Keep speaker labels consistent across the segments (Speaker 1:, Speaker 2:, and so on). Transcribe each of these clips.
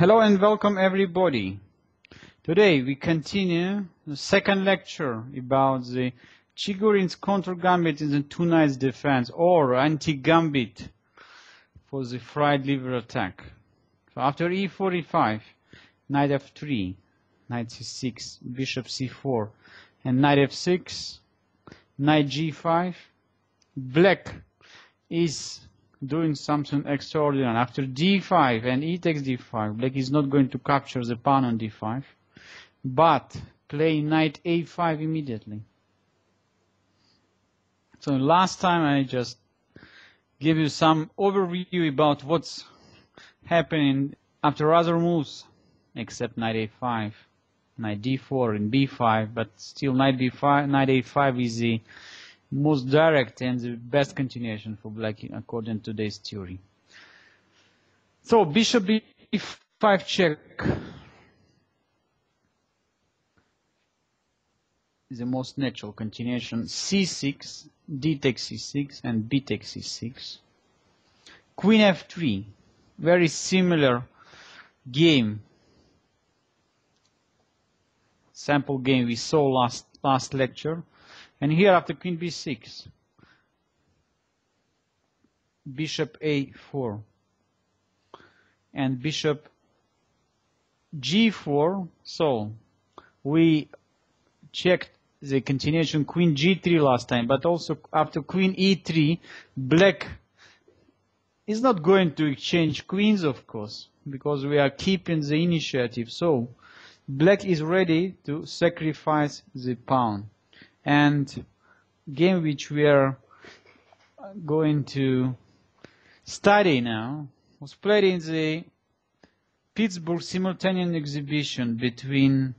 Speaker 1: Hello and welcome everybody. Today we continue the second lecture about the Chigorin's counter gambit in the two knights defense or anti-gambit for the fried liver attack. So after e4, e5, knight f3, knight c6, bishop c4, and knight f6, knight g5, black is doing something extraordinary. After d5 and e takes d5, black is not going to capture the pawn on d5, but play knight a5 immediately. So last time I just gave you some overview about what's happening after other moves, except knight a5, knight d4 and b5, but still knight b5, knight a5 is the most direct and the best continuation for black according to today's theory. So bishop b5 check is the most natural continuation. c6, d takes c6 and b takes c6. Queen f3, very similar game, sample game we saw last lecture. And here after queen b6, bishop a4, and bishop g4. So we checked the continuation queen g3 last time, but also after queen e3, black is not going to exchange queens, of course, because we are keeping the initiative. So black is ready to sacrifice the pawn. And game which we are going to study now was played in the Pittsburgh simultaneous exhibition between,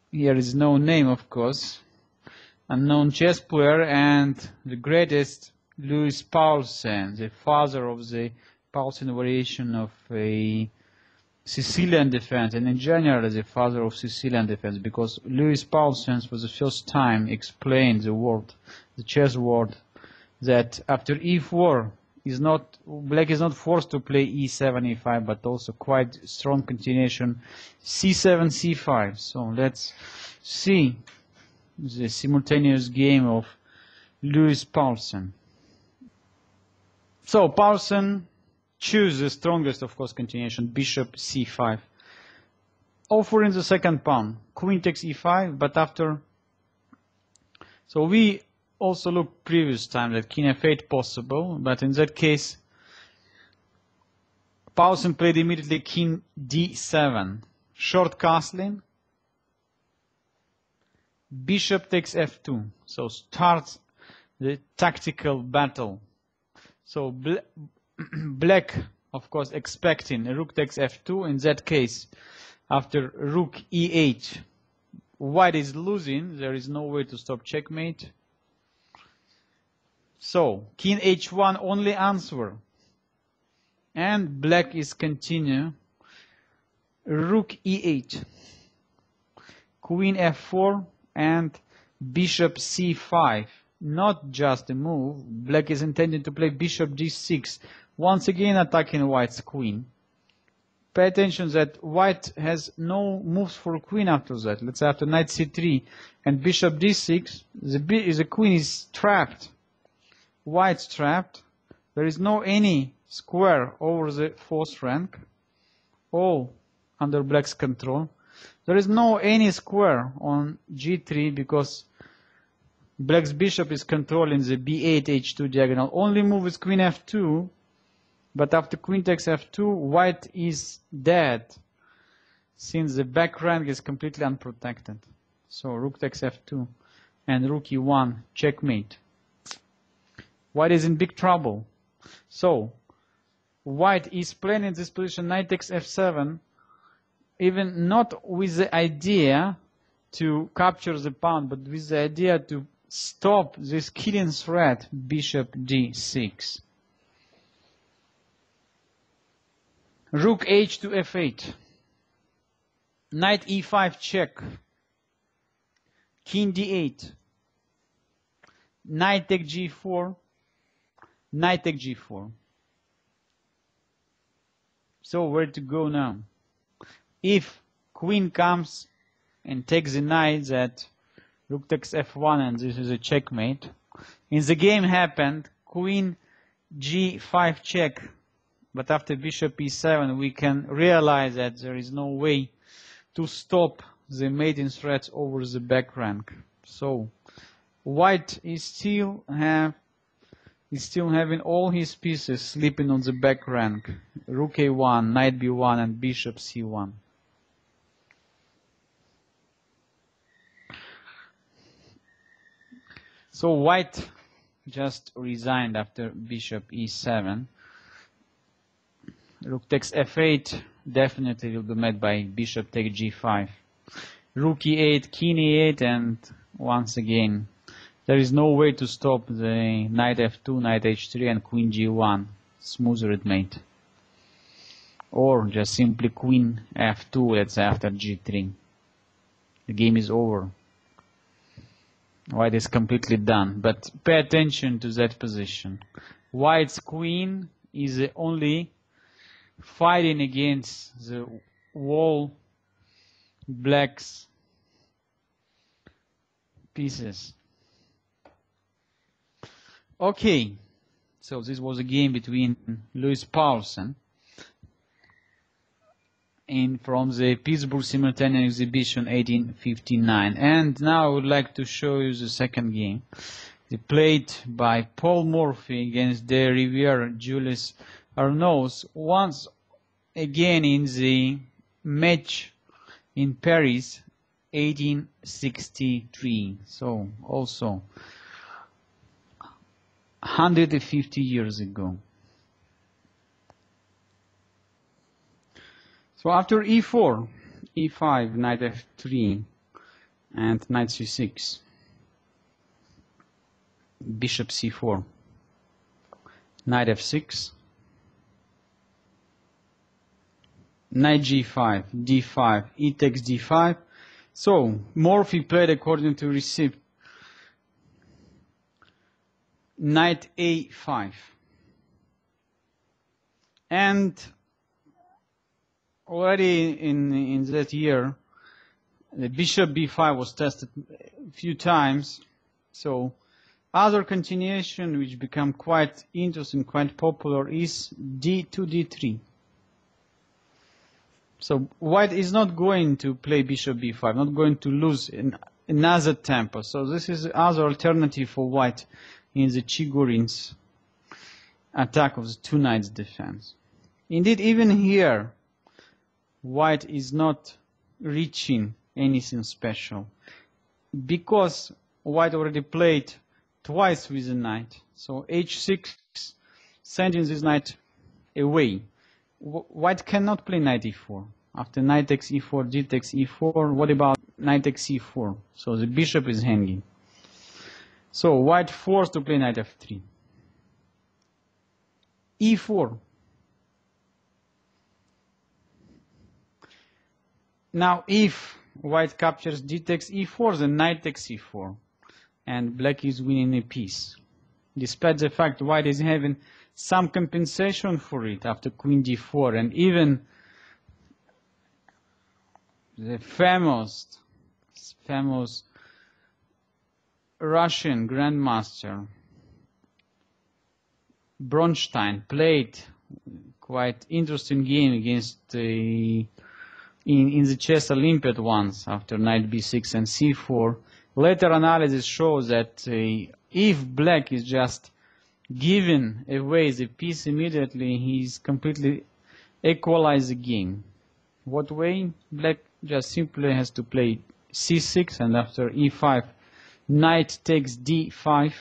Speaker 1: here is no name of course, unknown chess player and the greatest Louis Paulsen, the father of the Paulsen variation of a Sicilian defense, and in general the father of Sicilian defense, because Louis Paulsen for the first time explained the word, the chess word, that after e4 black is not forced to play e7, e5, but also quite strong continuation c7, c5. So let's see the simultaneous game of Louis Paulsen. So Paulsen choose the strongest, of course, continuation, bishop c5. Offering the second pawn, queen takes e5, but after... So we also looked previous time that king f8 possible, but in that case, Paulsen played immediately king d7. Short castling, bishop takes f2. So starts the tactical battle. So black, of course, expecting rook takes f2. In that case, after rook e8, white is losing. There is no way to stop checkmate. So king h1 only answer, and black is continue. Rook e8, queen f4, and bishop c5. Not just a move. Black is intending to play bishop d6. Once again attacking white's queen. Pay attention that white has no moves for queen after that. Let's say after knight c3 and bishop d6, the queen is trapped. White's trapped. There is no any square over the fourth rank. All under black's control. There is no any square on g3 because black's bishop is controlling the b8, h2 diagonal. Only move is queen f2, but after queen takes f2, white is dead, since the back rank is completely unprotected. So rook takes f2, and rook e1, checkmate. White is in big trouble. So white is playing in this position, knight takes f7, even not with the idea to capture the pawn, but with the idea to stop this killing threat, bishop d6. Rook h to f8. Knight e5 check. King d8. Knight take g4. Knight take g4. So where to go now? If queen comes and takes the knight, that rook takes f1, and this is a checkmate. In the game happened queen g5 check, but after bishop e7 we can realize that there is no way to stop the mating threats over the back rank. So white is still having all his pieces sleeping on the back rank. Rook a1, knight b1, and bishop c1. So white just resigned after bishop e7. Rook takes f8 definitely will be met by bishop takes g5. Rook e8, king e8, and once again there is no way to stop the knight f2, knight h3, and queen g1. Smoothed mate. Or just simply queen f2, let's say, after g3. The game is over. White is completely done. But pay attention to that position. White's queen is only fighting against the wall black's pieces. Okay, so this was a game between Louis Paulsen from the Pittsburgh Simultaneous Exhibition 1859. And now I would like to show you the second game. They played by Paul Morphy against De Riviere Julius Arnaud, once again in the match in Paris 1863. So also 150 years ago. So after e4, e5, knight f3, and knight c6, bishop c4, knight f6, knight g5, d5, e takes d5. So Morphy played according to receipt knight a5, and already in that year the bishop b5 was tested a few times. So other continuation which become quite interesting, quite popular, is d2, d3. So white is not going to play bishop b5, not going to lose another tempo. So this is other alternative for white in the Chigorin's attack of the two knights defense. Indeed, even here, white is not reaching anything special, because white already played twice with the knight. So h6, sending this knight away. White cannot play knight e4. After knight takes e4, d takes e4, what about knight takes e4? So the bishop is hanging. So white forced to play knight f3. e4. Now if white captures d takes e4, then knight takes e4, and black is winning a piece. Despite the fact white is having some compensation for it after queen d4, and even the famous Russian grandmaster Bronstein played quite interesting game against in the chess Olympiad once after knight b6 and c4. Later analysis shows that if black is just giving away the piece immediately, he's completely equalized the game. What way? Black just simply has to play c6, and after e5, knight takes d5.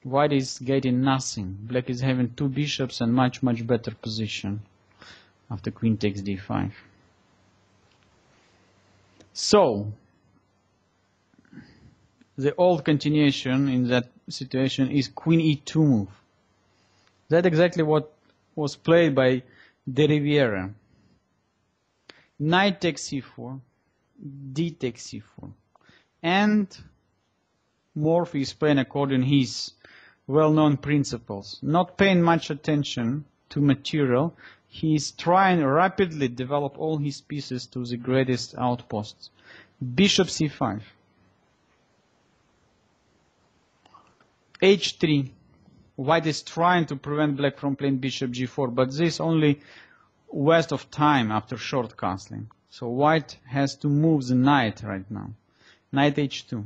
Speaker 1: White is getting nothing. Black is having two bishops and much better position after queen takes d5. So the old continuation in that situation is queen e2 move. That's exactly what was played by De Riviere. Knight takes c4, d takes c4, and Morphy is playing according to his well-known principles, not paying much attention to material, he is trying rapidly develop all his pieces to the greatest outposts. Bishop c5. h3. White is trying to prevent black from playing bishop g4, but this only waste of time after short castling. So white has to move the knight right now. Knight h2.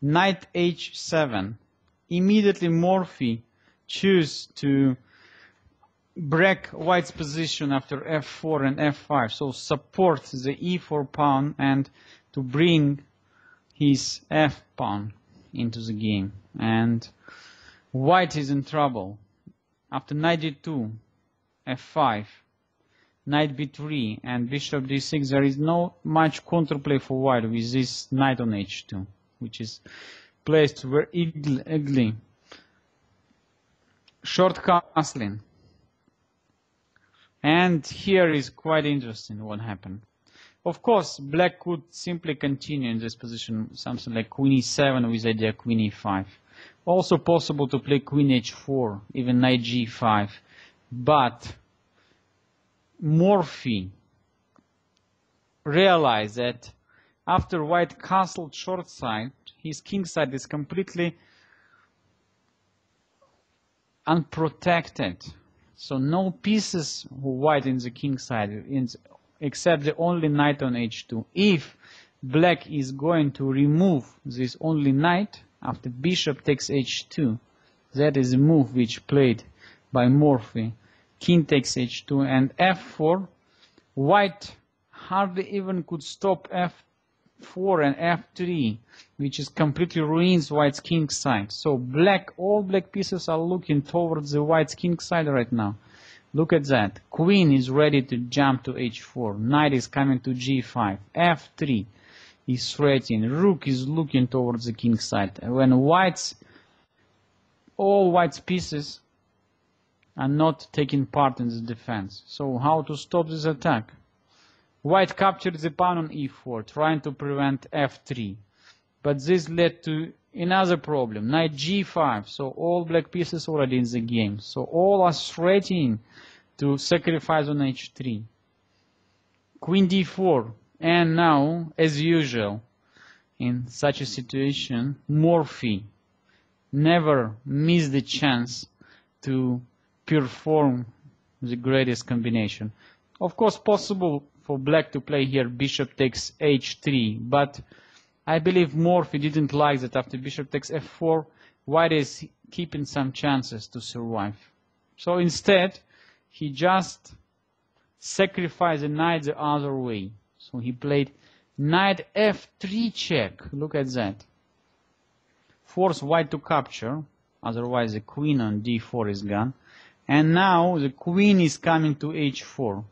Speaker 1: Knight h7. Immediately Morphy choose to break white's position after f4 and f5. So support the e4 pawn and to bring his f pawn into the game. And white is in trouble. After knight d2, f5, knight b3, and bishop d6, there is no much counterplay for white with this knight on h2, which is placed very ugly. Short castling. And here is quite interesting what happened. Of course, black could simply continue in this position, something like queen e7 with idea queen e5. Also possible to play queen h4, even knight g5. But Morphy realized that after white castled short side, his king side is completely unprotected. So no pieces for white in the king side, except the only knight on h2. If black is going to remove this only knight after bishop takes h2, that is a move which played by Morphy. King takes h2 and f4. White hardly even could stop f4 and f3, which is completely ruins white's king side. So all black pieces are looking towards the white's king side right now. Look at that. Queen is ready to jump to h4. Knight is coming to g5. f3 is threatening. Rook is looking towards the king side. When all white's pieces are not taking part in the defense. So how to stop this attack? White captured the pawn on e4, trying to prevent f3. But this led to another problem. Knight g5, so all black pieces already in the game. So all are threatening to sacrifice on h3. Queen d4, and now, as usual, in such a situation, Morphy never missed the chance to perform the greatest combination. Of course, possible for black to play here bishop takes h3, but I believe Morphy didn't like that after bishop takes f4, white is keeping some chances to survive. So instead, he just sacrificed the knight the other way. So he played knight f3 check. Look at that. Force white to capture, otherwise the queen on d4 is gone. And now the queen is coming to h4.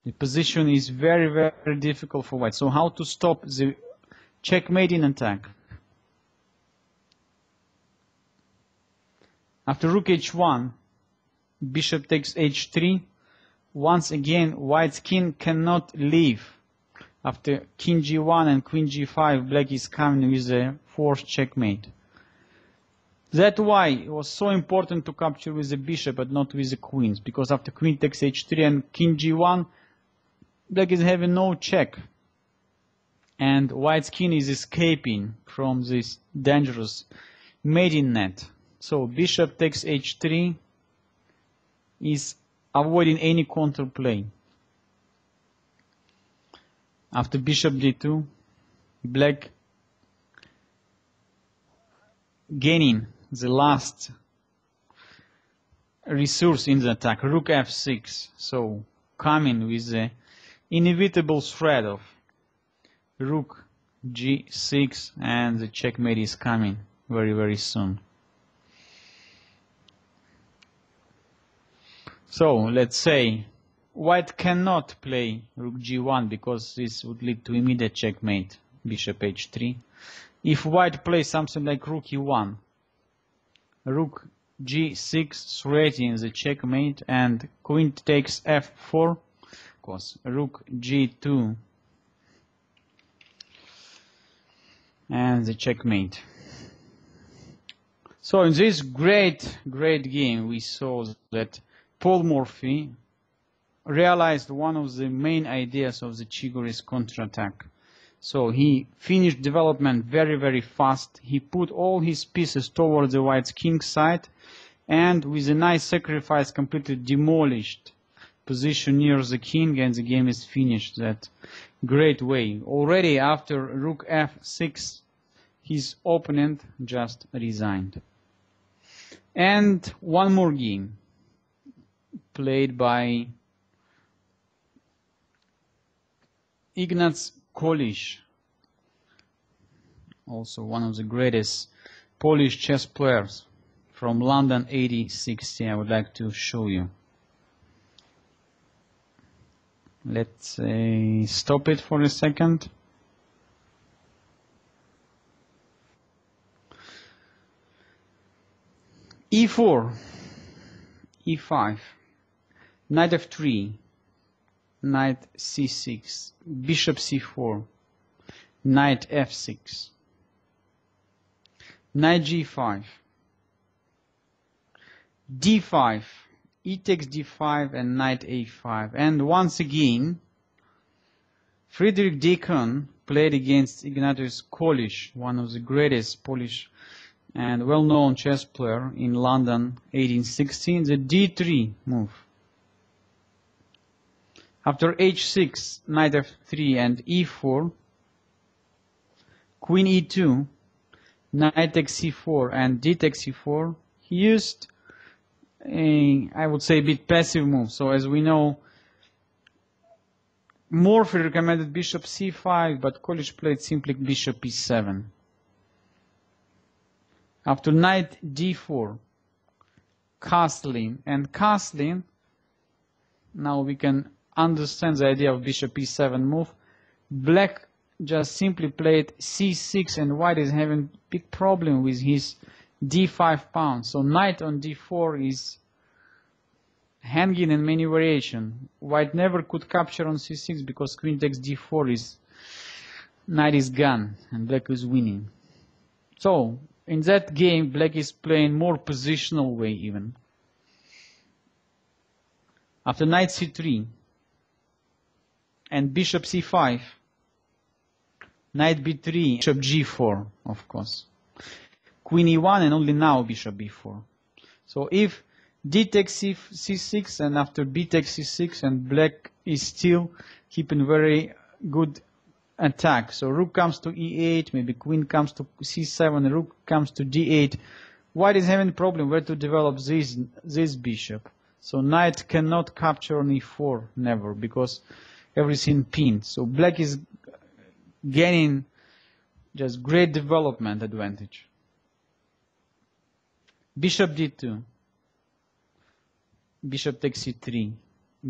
Speaker 1: The position is very, very difficult for white. So how to stop the checkmating attack? After rook h1, bishop takes h3. Once again, white's king cannot leave. After king g1 and queen g5, black is coming with a forced checkmate. That's why it was so important to capture with the bishop but not with the queens, because after queen takes h3 and king g1, black is having no check. And white's king is escaping from this dangerous mating net. So bishop takes h3 is avoiding any counterplay. After bishop d2, black gaining the last resource in the attack, rook f6. So coming with the inevitable threat of rook g6, and the checkmate is coming very, very soon. So let's say white cannot play rook g1 because this would lead to immediate checkmate, bishop h3. If white plays something like rook e1, rook g6 threatening the checkmate, and queen takes f4, of course, rook g2, and the checkmate. So in this great game, we saw that polymorphy realized one of the main ideas of the Chigori's counterattack. So he finished development very, very fast. He put all his pieces towards the white's king side, and with a nice sacrifice completely demolished position near the king, and the game is finished that great way. Already after rook f6, his opponent just resigned. And one more game played by Ignaz Kolisz, also one of the greatest Polish chess players from London 8060. I would like to show you. Let's stop it for a second. E4, E5, knight f3, knight c6, bishop c4, knight f6, knight g5, d5, e takes d5, and knight a5. And once again, Friedrich Deacon played against Ignatius Kolisz, one of the greatest Polish and well-known chess player in London 1816, the d3 move. After h6, knight f3 and e4, queen e2, knight takes c4 and d takes c4, he used I would say a bit passive move. So as we know, Morphy recommended bishop c5, but Kolisz played simply bishop e7. After knight d4, castling, and castling, now we can understand the idea of bishop e7 move. Black just simply played c6, and white is having big problem with his d5 pawn. So knight on d4 is hanging in many variations. White never could capture on c6 because queen takes d4 is knight is gone and black is winning. So in that game, black is playing more positional way even. After knight c3 and bishop c5, knight b3, bishop g4, of course. Queen e1 and only now bishop b4. So if d takes c6 and after b takes c6, and black is still keeping very good attack. So rook comes to e8, maybe queen comes to c7, rook comes to d8. White is having a problem where to develop this bishop. So knight cannot capture on e4, never, because everything pinned. So black is gaining just great development advantage. Bishop d2, bishop takes c3,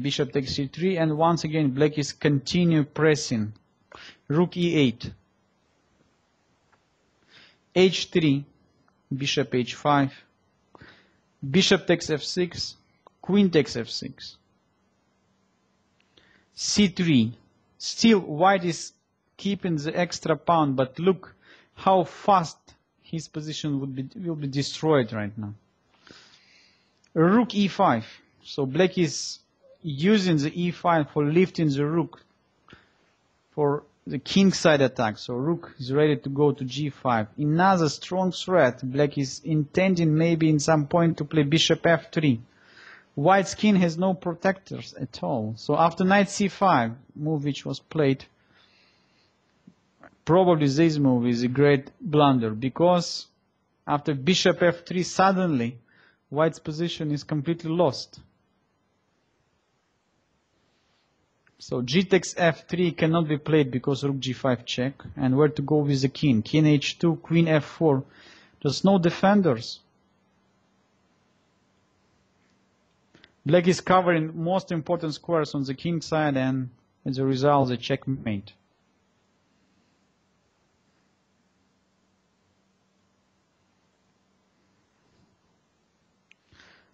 Speaker 1: bishop takes c3, and once again black is continue pressing. Rook e8, h3, bishop h5, bishop takes f6, queen takes f6, c3. Still white is keeping the extra pawn, but look how fast his position will be destroyed right now. Rook e5. So black is using the e5 for lifting the rook for the king side attack. So rook is ready to go to g5. Another strong threat. Black is intending maybe in some point to play bishop f3. White's king has no protectors at all. So after knight c5, move which was played, probably this move is a great blunder, because after bishop f3 suddenly white's position is completely lost. So g takes f3 cannot be played because rook g5 check, and where to go with the king? King h2, queen f4. There's no defenders. Black is covering most important squares on the king side, and as a result, the checkmate.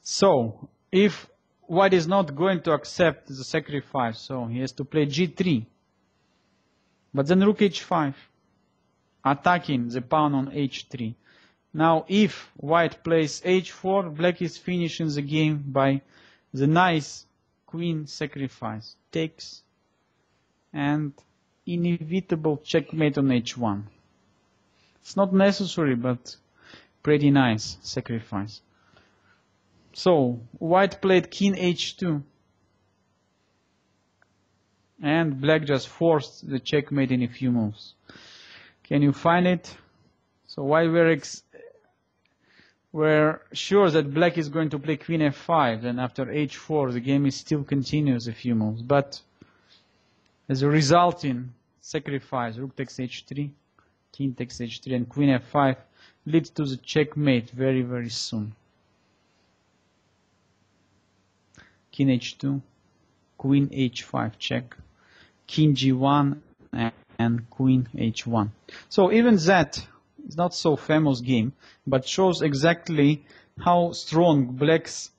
Speaker 1: So, if white is not going to accept the sacrifice, so he has to play g3. But then rook h5, attacking the pawn on h3. Now, if white plays h4, black is finishing the game by the nice queen sacrifice takes, and inevitable checkmate on h1. It's not necessary, but pretty nice sacrifice. So white played king h2, and black just forced the checkmate in a few moves. Can you find it? So while we're sure that black is going to play queen f5, then after h4 the game is still continuous a few moves. But as a resulting sacrifice, rook takes h3, king takes h3, and queen f5 leads to the checkmate very, very soon. King h2, queen h5 check, king g1, and queen h1. So even that is not so famous game, but shows exactly how strong black's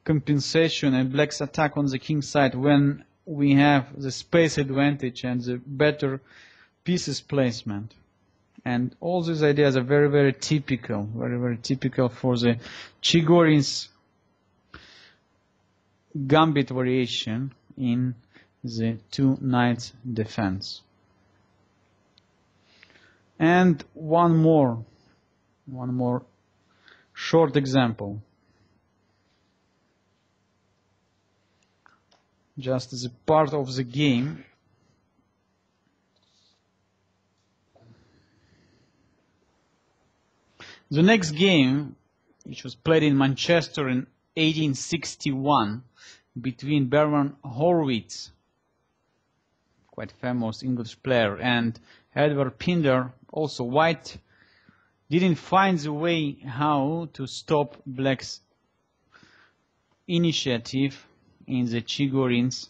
Speaker 1: compensation and black's attack on the king side when we have the space advantage and the better pieces placement. And all these ideas are very, very typical, very typical for the Chigorina's Gambit variation in the two knights defense. And one more short example, just as a part of the game. The next game, which was played in Manchester in 1861 between Bernard Horowitz, quite famous English player, and Edward Pinder, also white, didn't find the way how to stop black's initiative in the Chigorina's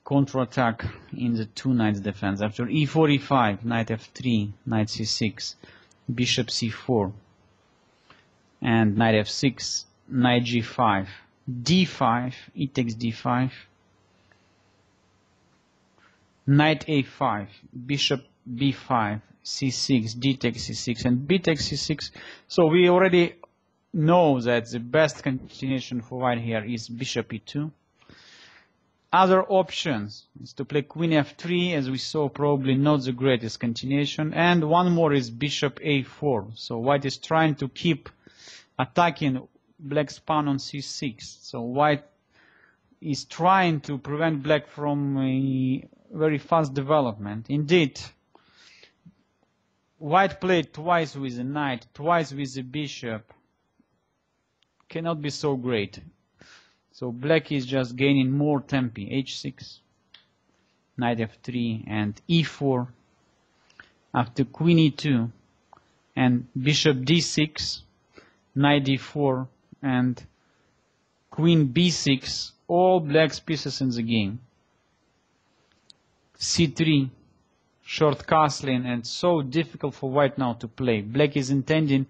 Speaker 1: counterattack in the two knights defense. After e4, e5, knight f3, knight c6, bishop c4, and knight f6, knight g5, d5, e takes d5, knight a5, bishop b5, c6, d takes c6, and b takes c6. So we already know that the best continuation for white here is bishop e2. Other options is to play queen f3, as we saw, probably not the greatest continuation, and one more is bishop a4. So white is trying to keep attacking black's pawn on c6. So white is trying to prevent black from a very fast development. Indeed, white played twice with the knight, twice with the bishop. Cannot be so great. So black is just gaining more tempi. h6, knight f3, and e4. After queen e2 and bishop d6, knight d4, and queen b6, all black's pieces in the game. c3, short castling, and so difficult for white now to play. Black is intending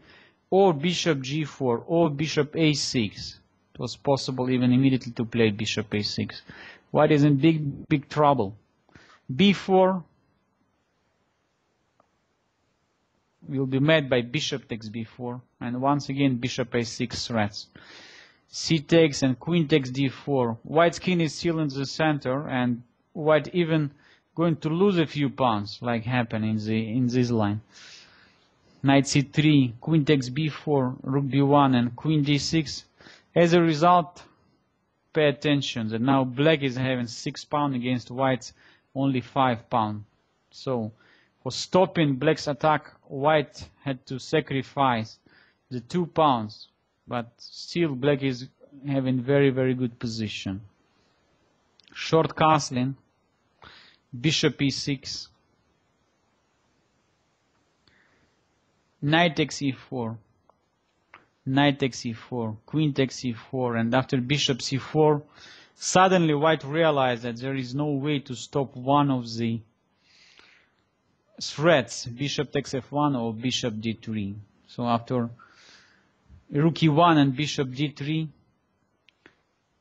Speaker 1: or bishop g4 or bishop a6. It was possible even immediately to play bishop a6. White is in big trouble. b4 will be met by bishop takes b4, and once again bishop a6 threats. C takes and queen takes d4. White's king is still in the center, and white even going to lose a few pawns, like happened in this line. Knight c3, queen takes b4, rook b1, and queen d6. As a result, pay attention that now black is having 6 pawns against white's only 5 pawns. So for stopping black's attack, white had to sacrifice the 2 pawns, but still black is having very good position. Short castling, bishop e6, knight takes e4, knight takes e4, queen takes e4, and after bishop c4, suddenly white realized that there is no way to stop one of the threats, bishop takes f1 or bishop d3. So after rook e1 and bishop d3,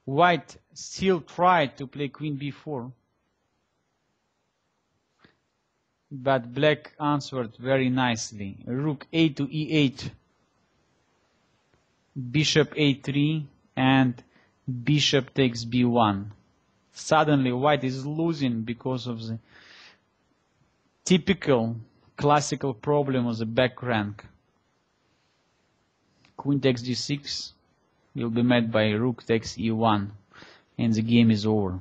Speaker 1: white still tried to play queen b4, but black answered very nicely. Rook a to e8, bishop a3, and bishop takes b1. Suddenly white is losing because of the typical classical problem of the back rank. Queen takes d6 will be met by rook takes e1, and the game is over.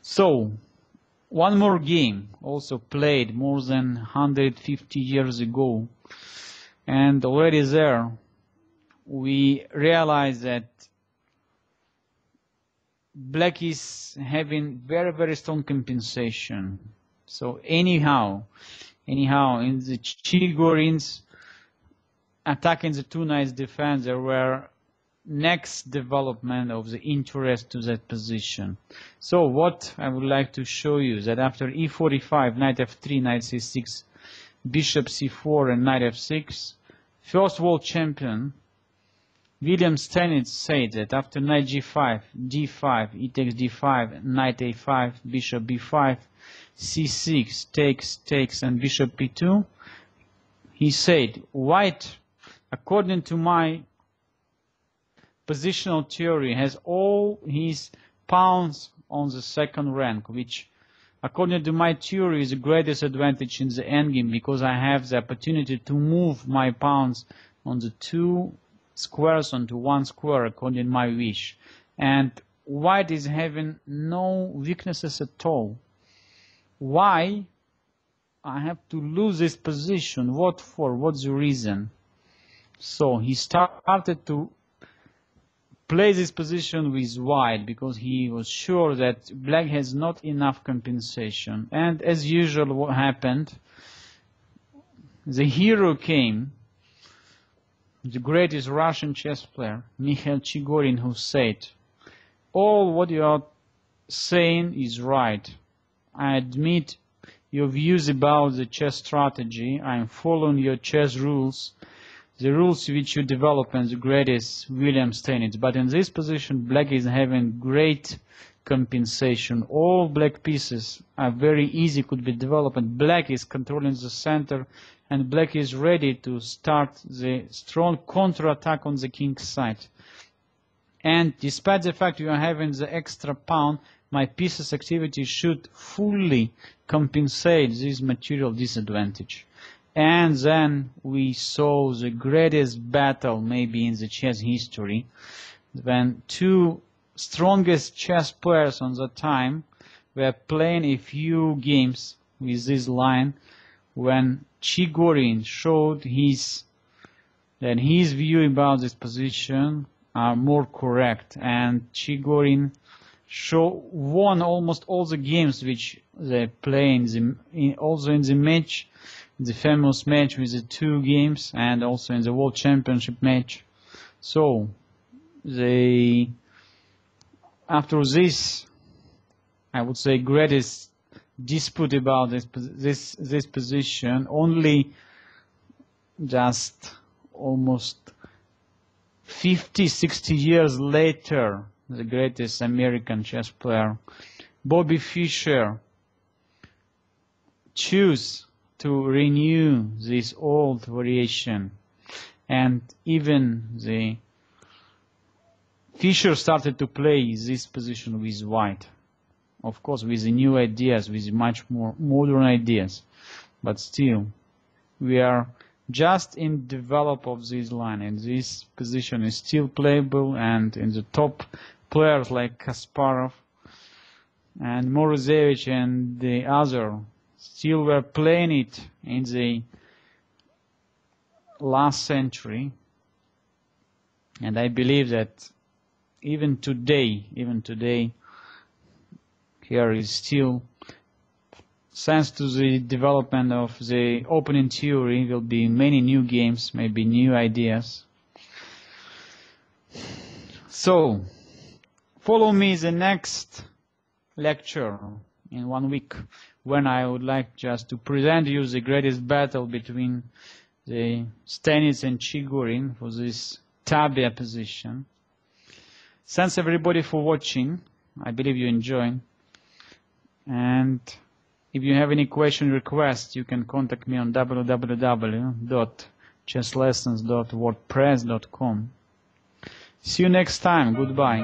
Speaker 1: So, one more game, also played more than 150 years ago, and already there we realize that black is having very strong compensation. So anyhow, in the Chigorin's attacking the two knights defense, there were next development of the interest to that position. So what I would like to show you is that after e45, knight f3, knight c6, bishop c4, and knight f6, first world champion William Stanitz said that after knight g5, d5, e takes d5, knight a5, bishop b5, c6, takes, and bishop p2, he said, white, according to my positional theory, has all his pawns on the second rank, which, according to my theory, is the greatest advantage in the endgame, because I have the opportunity to move my pawns on the two squares onto one square according to my wish. And white is having no weaknesses at all. Why I have to lose this position? What for? What's the reason? So he started to play this position with white because he was sure that black has not enough compensation. And as usual, what happened? The hero came, the greatest Russian chess player, Mikhail Chigorin, who said, all what you are saying is right. I admit your views about the chess strategy. I am following your chess rules, the rules which you develop, and the greatest William Stanitz. But in this position, black is having great compensation. All black pieces are very easy, could be developed, and black is controlling the center, and black is ready to start the strong counter-attack on the king's side. And despite the fact you are having the extra pawn, my piece's activity should fully compensate this material disadvantage. And then we saw the greatest battle maybe in the chess history, when two strongest chess players on the time were playing a few games with this line, when Chigorin showed that his view about this position are more correct, and Chigorin won almost all the games which they play also in the match, the famous match with the two games, and also in the World Championship match. So after this, I would say, greatest dispute about this position, only just almost 50-60 years later, the greatest American chess player, Bobby Fischer, chose to renew this old variation. And even the Fischer started to play this position with white. Of course, with the new ideas, with much more modern ideas. But still, we are just in develop of this line, and this position is still playable, and in the top players like Kasparov and Morozevich and the other still were playing it in the last century. And I believe that even today, here is still, thanks to the development of the opening theory, will be many new games, maybe new ideas. So, follow me the next lecture in 1 week, when I would like just to present you the greatest battle between the Stanitz and Chigorin for this Tabia position. Thanks everybody for watching. I believe you enjoyed. And if you have any question requests, you can contact me on www.chesslessons.wordpress.com. See you next time. Goodbye.